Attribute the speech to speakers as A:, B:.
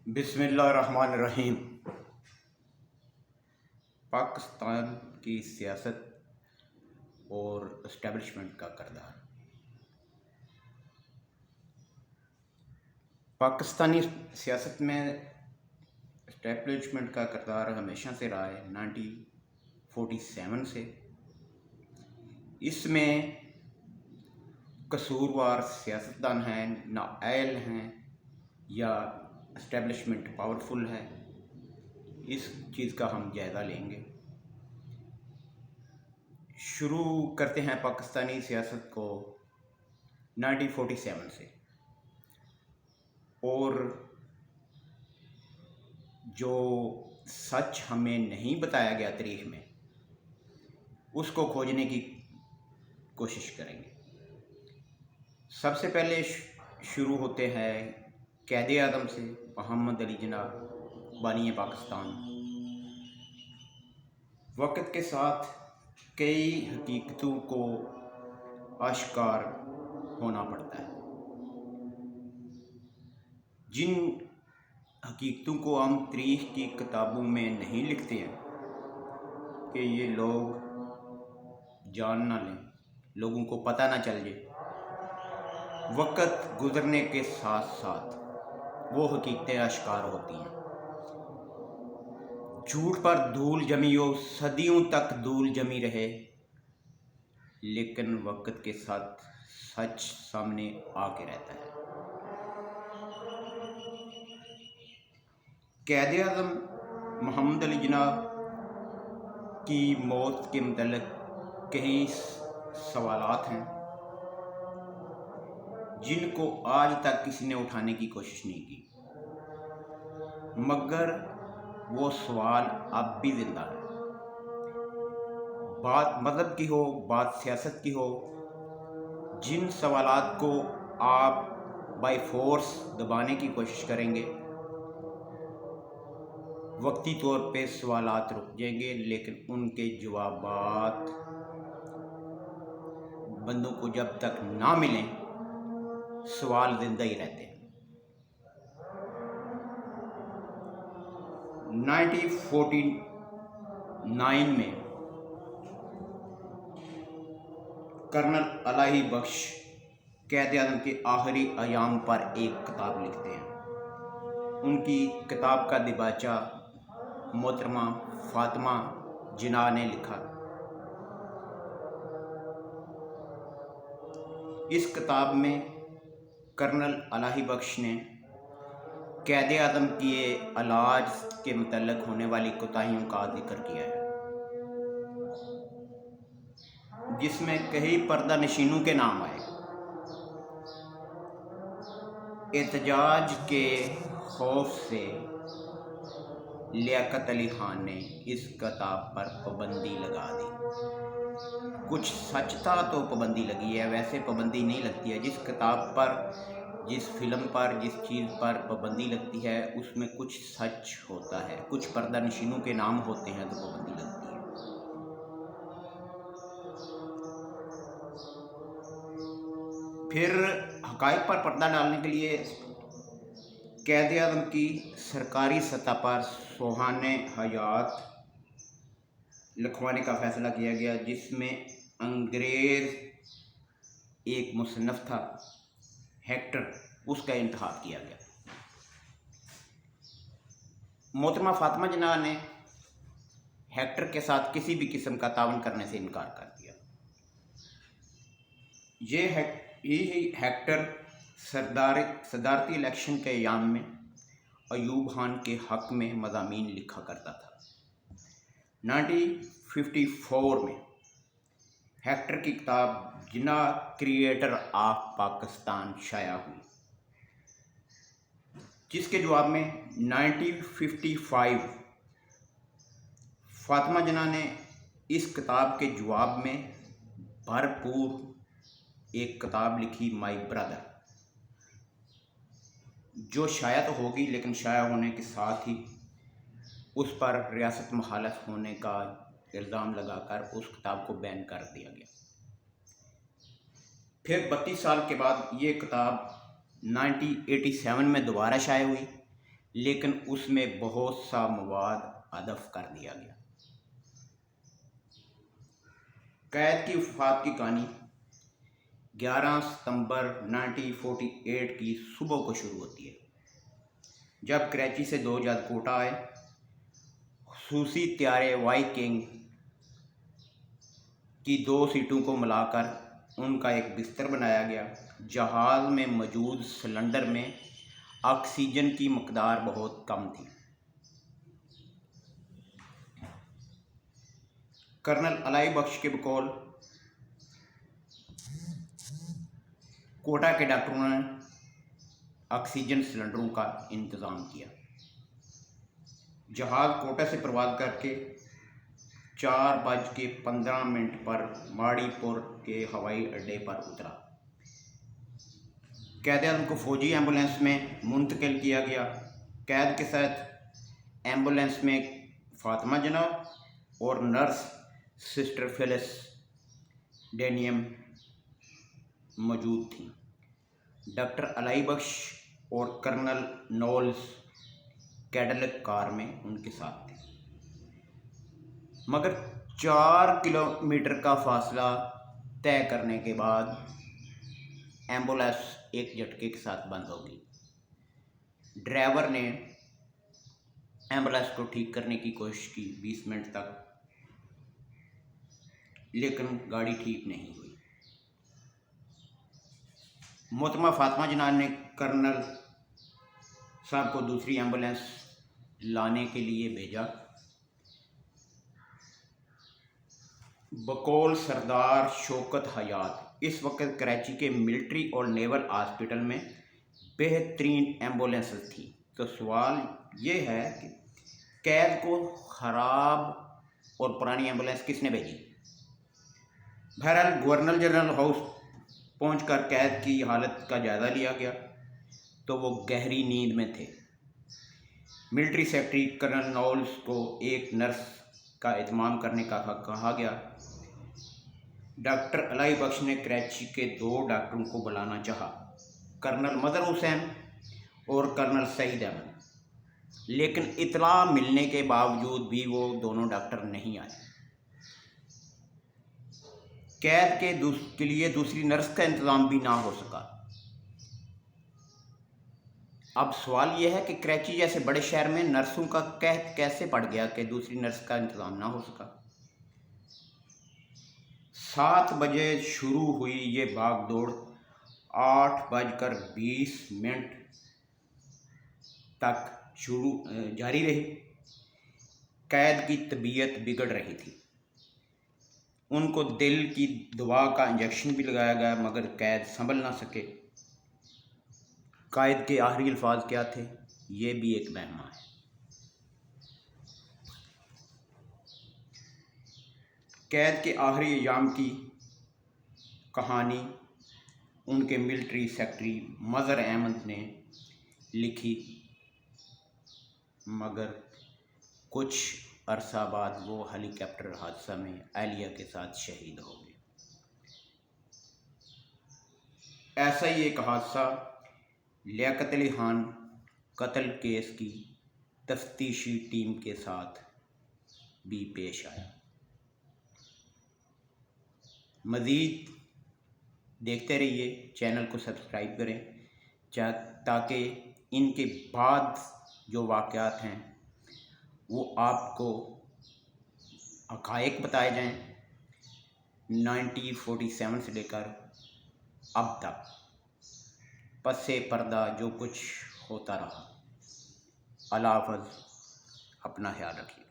A: बिस्मिल्लाहिर्रहमानिर्रहीम। पाकिस्तान की सियासत और इस्टेब्लिशमेंट का किरदार। पाकिस्तानी सियासत में इस्टेब्लिशमेंट का किरदार हमेशा से रहा है, 1947 से। इसमें कसूरवार सियासतदान हैं, नाअहल हैं या इस्टेब्लिशमेंट पावरफुल है, इस चीज़ का हम जायज़ा लेंगे। शुरू करते हैं पाकिस्तानी सियासत को 1947 से, और जो सच हमें नहीं बताया गया तारीख में, उसको खोजने की कोशिश करेंगे। सबसे पहले शुरू होते हैं क़ायदे आज़म से, मोहम्मद अली जिन्ना, बानी पाकिस्तान। वक्त के साथ कई हकीकतों को आश्कार होना पड़ता है। जिन हकीकतों को हम तारीख़ की किताबों में नहीं लिखते हैं कि ये लोग जान ना लें, लोगों को पता ना चल जाए, वक्त गुज़रने के साथ साथ वो हकीकतें आश्कार होती हैं। झूठ पर धूल जमी हो, सदियों तक धूल जमी रहे, लेकिन वक्त के साथ सच सामने आके रहता है। क़ायदे आज़म मोहम्मद अली जिन्ना की मौत के मुतल्लिक़ कई सवालात हैं जिनको आज तक किसी ने उठाने की कोशिश नहीं की, मगर वो सवाल अब भी ज़िंदा है। बात मज़हब की हो, बात सियासत की हो, जिन सवालात को आप बाय फोर्स दबाने की कोशिश करेंगे, वक्ती तौर पे सवालात रुक जाएंगे, लेकिन उनके जवाबात बंदों को जब तक ना मिलें, सवाल ज़िंदा ही रहते हैं। 1949 में कर्नल इलाही बख्श क़ायदे आज़म के आखिरी अयाम पर एक किताब लिखते हैं। उनकी किताब का दिबाचा मोहतरमा फातिमा जिन्ना ने लिखा। इस किताब में कर्नल इलाही बख्श ने क़ायदे आज़म के इलाज के मुतल्लिक़ होने वाली कोताहियों का जिक्र किया है, जिसमें कई पर्दा नशीनों के नाम आए। एहतजाज के खौफ से लियाकत अली खान ने इस किताब पर पाबंदी लगा दी। कुछ सच था तो पाबंदी लगी है, वैसे पाबंदी नहीं लगती है। जिस किताब पर, जिस फिल्म पर, जिस चीज़ पर पाबंदी लगती है, उसमें कुछ सच होता है, कुछ पर्दा नशीनों के नाम होते हैं तो पाबंदी लगती है। फिर हक़ाइक़ पर पर्दा डालने के लिए क़ायदे आज़म की सरकारी सतह पर सोहाने हयात लिखवाने का फ़ैसला किया गया, जिसमें अंग्रेज़ एक मुसन्नफ़ था हेक्टर, उसका इंतखाब किया गया। मोहतरमा फातिमा जिन्ना ने हेक्टर के साथ किसी भी किस्म का तावन करने से इनकार कर दिया। ये हेक्टर सदारती इलेक्शन के अयाम में अयूब खान के हक़ में मज़ामीन लिखा करता था। 1954 में हेक्टर की किताब जिन्ना क्रिएटर ऑफ पाकिस्तान शाया हुई, जिसके जवाब में 1955 फातिमा जिन्ना ने इस किताब के जवाब में भरपूर एक किताब लिखी, माई ब्रदर, जो शाया तो होगी, लेकिन शाया होने के साथ ही उस पर रियासत मुखालफ होने का इल्ज़ाम लगाकर उस किताब को बैन कर दिया गया। फिर 32 साल के बाद ये किताब 1987 में दोबारा शाया हुई, لیکن اس میں بہت سا مواد حذف کر دیا گیا۔ قید کی وفات کی کہانی 11 ستمبر 1948 کی صبح کو شروع ہوتی ہے، جب کراچی سے 2 جہاز کوٹا آئے۔ خصوصی طیارے وائکنگ کی 2 سیٹوں کو ملا کر ان کا ایک بستر بنایا گیا۔ جہاز میں موجود سلنڈر میں آکسیجن کی مقدار بہت کم تھی۔ کرنل الائی بخش کے بقول کوٹا کے ڈاکٹروں نے آکسیجن سلنڈروں کا انتظام کیا۔ جہاز کوٹا سے پرواز کر کے 4:15 پر ماڑی پور کے ہوائی اڈے پر اترا۔ قید اعظم کو فوجی ایمبولینس میں منتقل کیا گیا۔ قید کے ساتھ ایمبولینس میں فاطمہ جناح اور نرس سسٹر فلس ڈینیم موجود تھیں۔ ڈاکٹر الائی بخش اور کرنل نولز کیڈلک کار میں ان کے ساتھ تھے، مگر 4 کلومیٹر کا فاصلہ طے کرنے کے بعد ایمبولینس ایک جھٹکے کے ساتھ بند ہو گئی۔ ڈرائیور نے ایمبولینس کو ٹھیک کرنے کی کوشش کی 20 منٹ تک، لیکن گاڑی ٹھیک نہیں ہوئی۔ محترمہ فاطمہ جناح نے کرنل صاحب کو دوسری ایمبولینس لانے کے لیے بھیجا۔ بقول سردار شوکت حیات اس وقت کراچی کے ملٹری اور نیول ہاسپٹل میں بہترین ایمبولینس تھی۔ تو سوال یہ ہے کہ قید کو خراب اور پرانی ایمبولینس کس نے بھیجی؟ بہرحال گورنر جنرل ہاؤس پہنچ کر قید کی حالت کا جائزہ لیا گیا تو وہ گہری نیند میں تھے۔ ملٹری سیکرٹری کرنل نولز کو ایک نرس کا اہتمام کرنے کا کہا گیا۔ ڈاکٹر الائی بخش نے کراچی کے 2 ڈاکٹروں کو بلانا چاہا، کرنل مظہر حسین اور کرنل سعید احمد، لیکن اطلاع ملنے کے باوجود بھی وہ دونوں ڈاکٹر نہیں آئے۔ قید کے لیے دوسری نرس کا انتظام بھی نہ ہو سکا۔ اب سوال یہ ہے کہ کراچی جیسے بڑے شہر میں نرسوں کا قحط کیسے پڑ گیا کہ دوسری نرس کا انتظام نہ ہو سکا؟ 7 بجے شروع ہوئی یہ بھاگ دوڑ 8:20 تک جاری رہی۔ قید کی طبیعت بگڑ رہی تھی۔ ان کو دل کی دوا کا انجیکشن بھی لگایا گیا، مگر قید سنبھل نہ سکے۔ قائد کے آخری الفاظ کیا تھے، یہ بھی ایک معمہ ہے۔ قید کے آخری ایام کی کہانی ان کے ملٹری سیکرٹری مظہر احمد نے لکھی، مگر کچھ عرصہ بعد وہ ہیلی کاپٹر حادثہ میں اہلیہ کے ساتھ شہید ہو گئے۔ ایسا ہی ایک حادثہ لیاقت علی خان قتل کیس کی تفتیشی ٹیم کے ساتھ بھی پیش آیا۔ مزید دیکھتے رہیے، چینل کو سبسکرائب کریں تاکہ ان کے بعد جو واقعات ہیں وہ آپ کو حقائق بتائے جائیں 1947 سے لے کر اب تک پس پردہ جو کچھ ہوتا رہا۔ اللہ حافظ، اپنا خیال رکھیے۔